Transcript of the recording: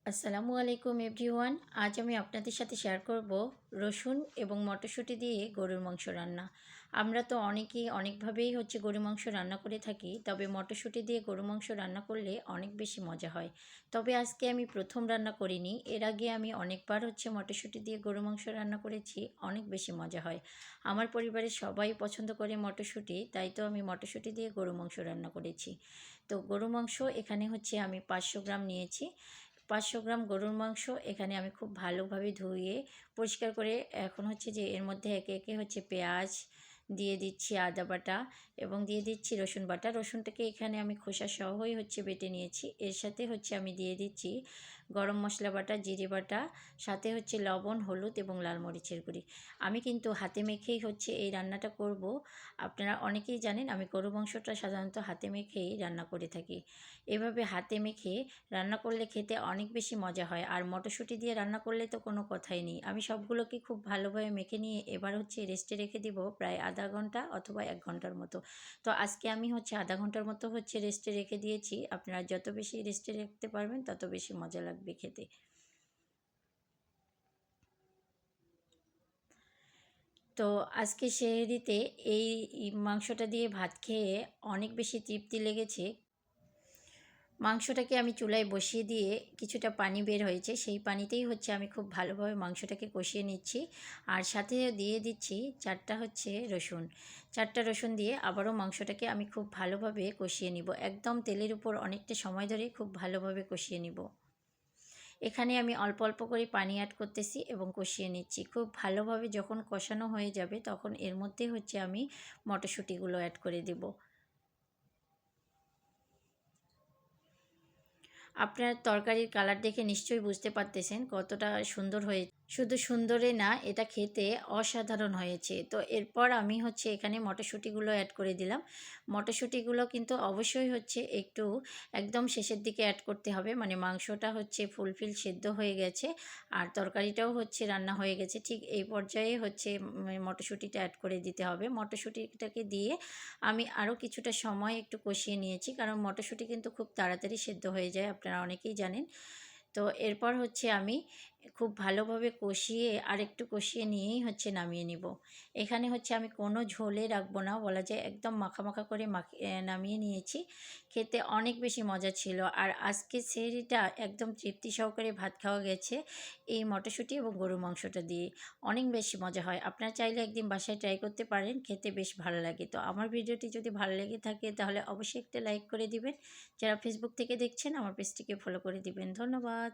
আসসালামু আলাইকুম এভরিওয়ান। আজ আমি আপনাদের সাথে শেয়ার করব রসুন এবং মটরশুঁটি দিয়ে গরুর মাংস রান্না। আমরা তো অনেকেই অনেকভাবেই গরুর মাংস রান্না করে থাকি, তবে মটরশুঁটি দিয়ে গরুর মাংস রান্না করলে অনেক বেশি মজা হয়। তবে আজকে আমি প্রথম রান্না করিনি, এর আগে আমি অনেকবার মটরশুঁটি দিয়ে গরুর মাংস রান্না করেছি, অনেক বেশি মজা হয়। আমার পরিবারের সবাই পছন্দ করে মটরশুঁটি, তাই তো আমি মটরশুঁটি দিয়ে গরুর মাংস রান্না করেছি। তো গরুর মাংস এখানে আমি 500 গ্রাম নিয়েছি। 500 গ্রাম গরুর মাংস এখানে আমি খুব ভালোভাবে ধুয়ে পরিষ্কার করে এখন এর মধ্যে একে একে পেঁয়াজ দিয়ে দিচ্ছি, আদা বাটা এবং দিয়ে দিচ্ছি রসুন বাটা। রসুনটাকে এখানে আমি খোসা সহই বেটে নিয়েছি। এর সাথে আমি দিয়ে দিচ্ছি গরম মশলা বাটা, জিরে বাটা, সাথে লবণ, হলুদ এবং লাল মরিচের গুঁড়ি। আমি কিন্তু হাতে মেখেই এই রান্নাটা করব। আপনারা অনেকেই জানেন আমি গরু মাংসটা সাধারণত হাতে মেখেই রান্না করে থাকি। এভাবে হাতে মেখে রান্না করলে খেতে অনেক বেশি মজা হয়। আর মটরশুঁটি দিয়ে রান্না করলে তো কোনো কথাই নেই। আমি সবগুলোকে খুব ভালোভাবে মেখে নিয়ে এবার রেস্টে রেখে দিব প্রায় আধা ঘন্টা অথবা 1 ঘন্টার মতো। তো আজকে আমি আধা ঘন্টার মতো রেস্টে রেখে দিয়েছি। আপনারা যত বেশি রেস্টে রাখতে পারবেন তত বেশি মজা লাগবে খেতে। তো আজকে সেহরিতে এই মাংসটা দিয়ে ভাত খেয়ে অনেক বেশি তৃপ্তি লেগেছে। মাংসটাকে আমি চুলায় বসিয়ে দিয়ে কিছুটা পানি বের হয়েছে, সেই পানিতেই আমি খুব ভালোভাবে মাংসটাকে কষিয়ে নিচ্ছি। আর সাথে দিয়ে দিচ্ছি 4টা রসুন। 4টা রসুন দিয়ে আবারও মাংসটাকে আমি খুব ভালোভাবে কষিয়ে নিব, একদম তেলের উপর অনেকটা সময় ধরে খুব ভালোভাবে কষিয়ে নিব। এখানে আমি অল্প অল্প করে পানি অ্যাড করতেছি এবং কষিয়ে নিচ্ছি। খুব ভালোভাবে যখন কষানো হয়ে যাবে তখন এর মধ্যে আমি মটরশুঁটিগুলো অ্যাড করে দেব। আপনার তরকারির কালার দেখে নিশ্চয়ই বুঝতে পারতেছেন কতটা সুন্দর হয়েছে। শুধু সুন্দরই না, এটা খেতে অসাধারণ হয়েছে। তো এরপর আমি এখানে মটরশুঁটিগুলো অ্যাড করে দিলাম। মটরশুঁটিগুলো কিন্তু অবশ্যই একটু একদম শেষের দিকে অ্যাড করতে হবে, মানে মাংসটা ফুলফিল সেদ্ধ হয়ে গেছে আর তরকারিটাও রান্না হয়ে গেছে, ঠিক এই পর্যায়ে মটরশুঁটিটা অ্যাড করে দিতে হবে। মটরশুঁটিটাকে দিয়ে আমি আরও কিছুটা সময় একটু কষিয়ে নিয়েছি, কারণ মটরশুঁটি কিন্তু খুব তাড়াতাড়ি সেদ্ধ হয়ে যায়, আপনারা অনেকেই জানেন। তো এরপর আমি খুব ভালোভাবে কষিয়ে আরেকটু কষিয়ে নিয়েই নামিয়ে নিব। এখানে আমি কোনো ঝোলে রাখবো না, বলা যায় একদম মাখা মাখা করে নামিয়ে নিয়েছি। খেতে অনেক বেশি মজা ছিল। আর আজকে সেহরিটা একদম তৃপ্তি সহকারে ভাত খাওয়া গেছে এই মটরশুঁটি এবং গরুর মাংসটা দিয়ে। অনেক বেশি মজা হয়। আপনারা চাইলে একদিন বাসায় ট্রাই করতে পারেন, খেতে বেশ ভালো লাগে। তো আমার ভিডিওটি যদি ভালো লেগে থাকে তাহলে অবশ্যই একটা লাইক করে দিবেন। যারা ফেসবুক থেকে দেখছেন আমার পেজটিকে ফলো করে দিবেন। ধন্যবাদ।